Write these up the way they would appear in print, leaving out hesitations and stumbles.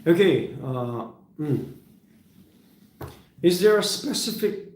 Okay. Is there a specific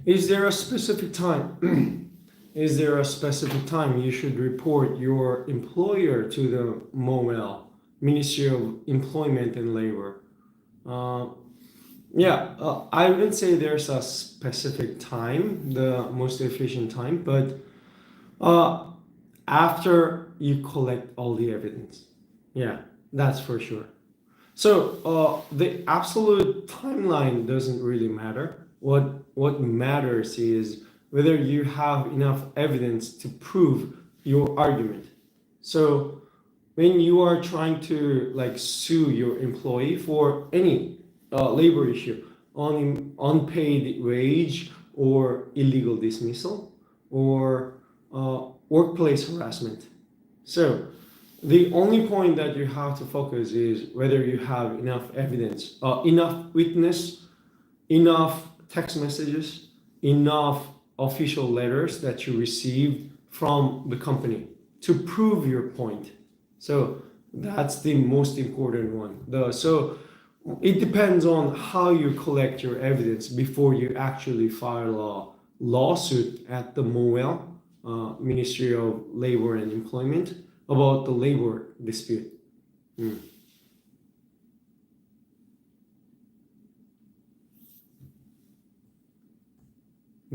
is there a specific time is there a specific time you should report your employer to the MOL, Ministry of Employment and Labor? I wouldn't say there's a specific time, the most efficient time, but after you collect all the evidence. Yeah, that's for sure. So the absolute timeline doesn't really matter. What matters is whether you have enough evidence to prove your argument. So when you are trying to like sue your employee for any labor issue on unpaid wage or illegal dismissal or workplace harassment. So the only point that you have to focus is whether you have enough evidence, enough witness, enough text messages, enough official letters that you received from the company to prove your point. So that's the most important one. So it depends on how you collect your evidence before you actually file a lawsuit at the MOL, Ministry of Labor and Employment, about the labor dispute.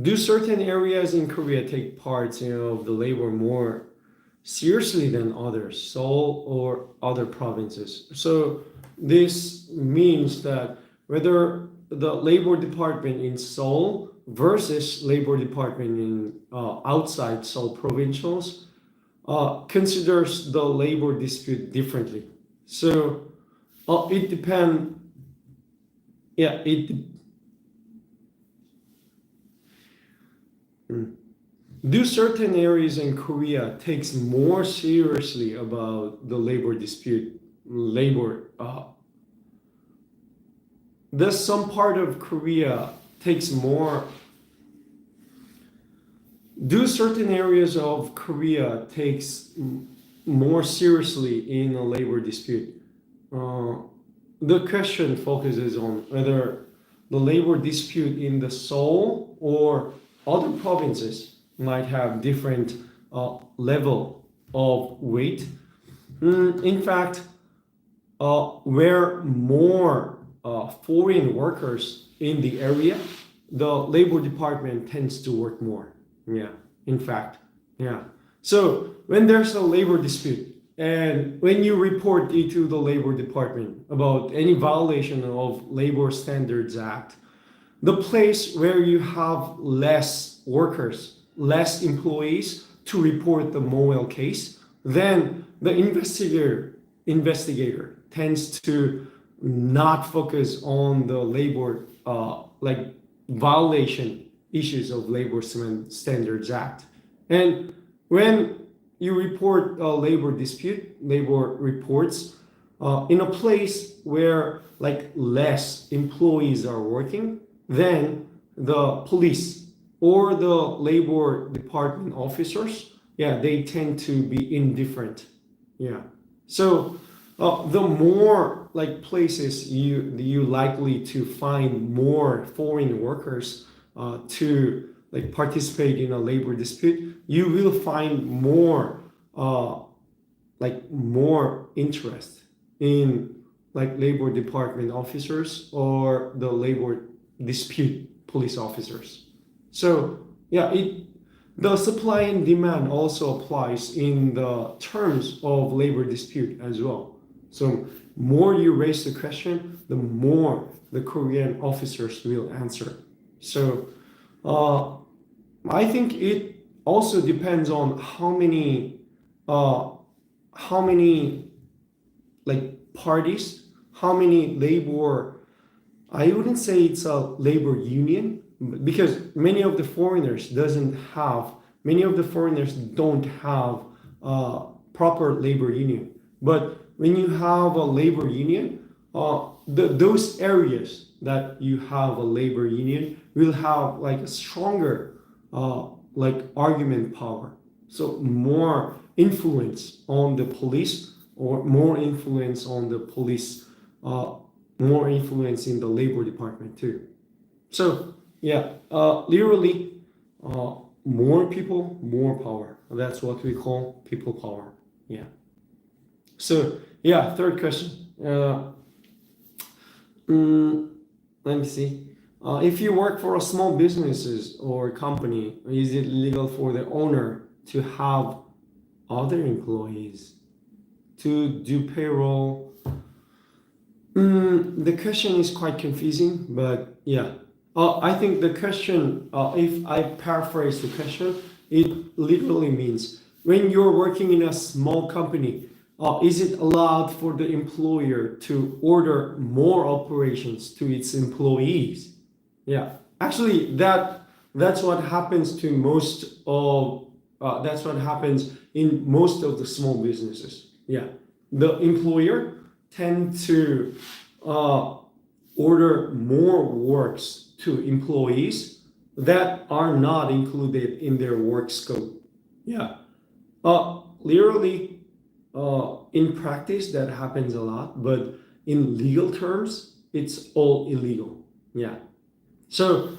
Do certain areas in Korea take part of the labor more seriously than others, Seoul or other provinces? So this means that whether the labor department in Seoul versus labor department in outside Seoul provincials considers the labor dispute differently. So it depends. Yeah, Do certain areas in Korea takes more seriously about the labor dispute, does some part of Korea takes more? Do certain areas of Korea takes more seriously in a labor dispute? The question focuses on whether the labor dispute in the Seoul or other provinces might have different level of weight. In fact, where more foreign workers in the area, the labor department tends to work more. Yeah, in fact, yeah. So when there's a labor dispute and when you report it to the labor department about any violation of Labor Standards Act, the place where you have less workers, less employees to report the MOL case, then the investigator tends to not focus on the labor violation issues of Labor Standards Act. And when you report a labor dispute, labor reports in a place where like less employees are working, then the police or the labor department officers, they tend to be indifferent. Yeah. So the more like places you likely to find more foreign workers to like participate in a labor dispute, you will find more more interest in like labor department officers or the labor dispute police officers. So the supply and demand also applies in the terms of labor dispute as well. So more you raise the question, the more the Korean officers will answer. So I think it also depends on how many like parties, how many labor. I wouldn't say it's a labor union because many of the foreigners don't have proper labor union. But when you have a labor union, those areas that you have a labor union will have like a stronger like argument power So more influence on the police, or more influence on the police, more influence in the labor department too. So yeah, literally, more people, more power. That's what we call people power. Yeah. So yeah, third question. Let me see. If you work for a small businesses or company, is it legal for the owner to have other employees to do payroll? The question is quite confusing, but yeah. I think the question, if I paraphrase the question, it literally means when you're working in a small company, is it allowed for the employer to order more operations to its employees? Yeah, actually, that's what happens to most of that's what happens in most of the small businesses. Yeah, the employer tend to order more works to employees that are not included in their work scope. Yeah, literally, in practice that happens a lot, but in legal terms, it's all illegal. Yeah. So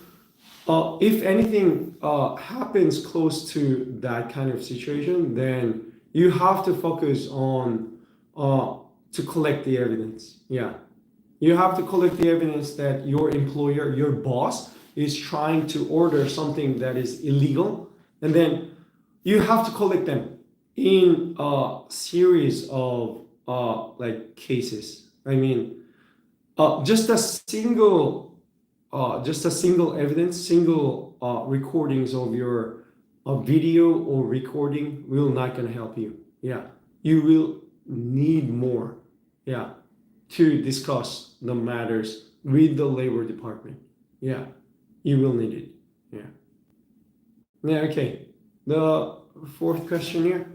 if anything happens close to that kind of situation, then you have to focus on to collect the evidence. Yeah, you have to collect the evidence that your employer, your boss, is trying to order something that is illegal, and then you have to collect them in a series of like cases. I mean, just a single evidence, single recordings of your video or recording will not gonna help you. Yeah, you will need more. Yeah, to discuss the matters with the labor department. Yeah, you will need it. Yeah. Yeah. Okay. The fourth question here.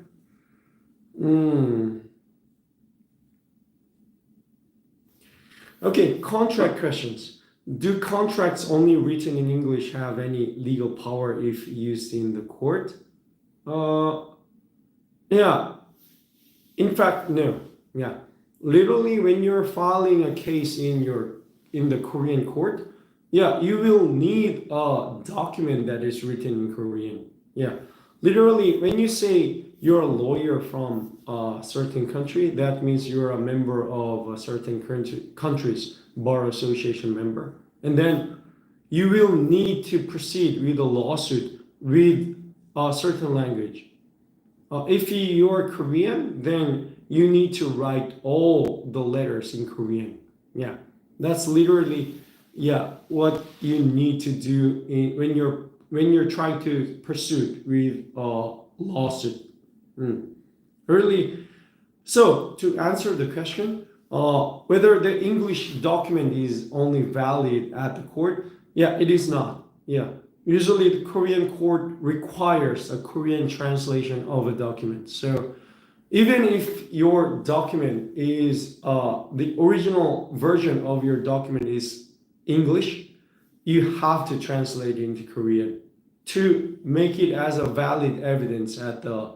Okay, contract questions. Do contracts only written in English have any legal power if used in the court? Uh, yeah, in fact, no. Yeah, literally, when you're filing a case in the Korean court, yeah, you will need a document that is written in Korean. Yeah, literally, when you say you're a lawyer from a certain country, that means you're a member of a certain country's bar association member, and then you will need to proceed with a lawsuit with a certain language. If you're Korean, then you need to write all the letters in Korean. Yeah, that's literally, yeah, what you need to do when you're trying to pursue with a lawsuit. Really, so to answer the question, whether the English document is only valid at the court, yeah, it is not. Yeah, usually the Korean court requires a Korean translation of a document. So even if your document is the original version of your document is English, you have to translate it into Korean to make it as a valid evidence at the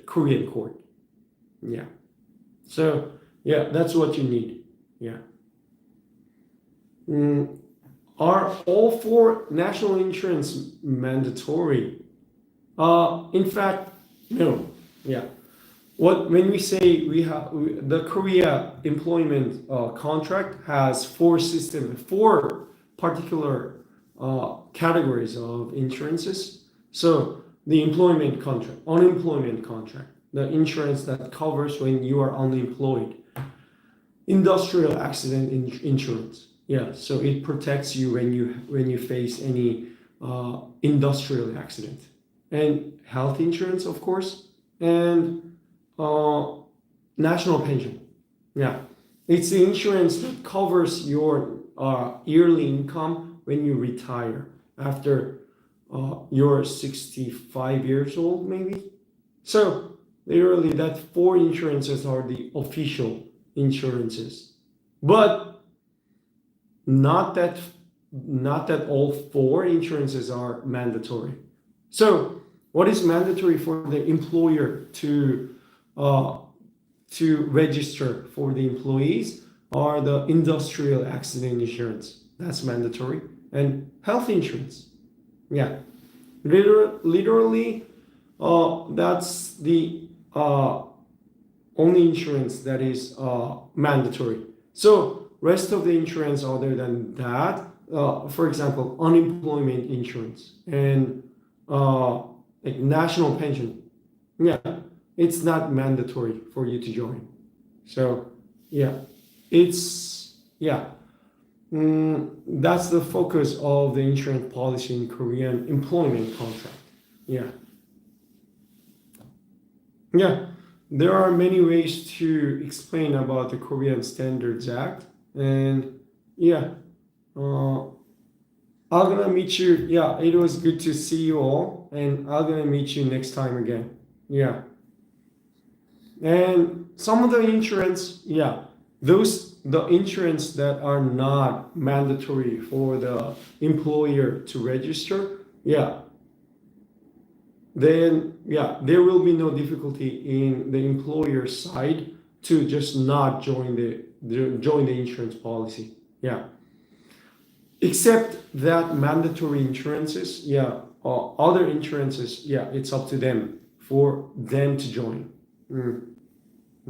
Korean court. Yeah. So yeah, that's what you need. Yeah. Are all four national insurance mandatory? In fact, no. Yeah. When we say the Korea employment contract has four particular categories of insurances. So the employment contract, unemployment contract, the insurance that covers when you are unemployed, industrial accident insurance. Yeah, so it protects you when you face any industrial accident, and health insurance, of course, and national pension. Yeah, it's the insurance that covers your yearly income when you retire after you're 65 years old, maybe. So literally, that four insurances are the official insurances, but not that all four insurances are mandatory. So What is mandatory for the employer uh, to register for the employees are the industrial accident insurance. That's mandatory. And health insurance. Yeah. Literally, that's the only insurance that is mandatory. So rest of the insurance other than that, for example, unemployment insurance and like national pension, yeah, it's not mandatory for you to join. So yeah, that's the focus of the insurance policy in Korean employment contract. Yeah. Yeah, there are many ways to explain about the Korean Standards Act, and yeah, uh, I'm gonna meet you. Yeah, it was good to see you all, and I'm gonna meet you next time again. Yeah, and some of the insurance, yeah, those the insurance that are not mandatory for the employer to register, yeah, then yeah, there will be no difficulty in the employer side to just not join the insurance policy. Yeah, except that mandatory insurances, yeah, other insurances, yeah, it's up to them for them to join. Mm,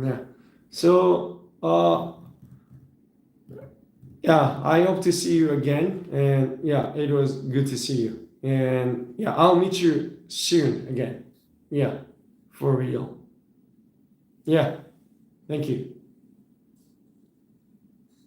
yeah. So yeah, I hope to see you again, and yeah, it was good to see you, and yeah, I'll meet you soon again. Yeah, for real. Yeah, thank you.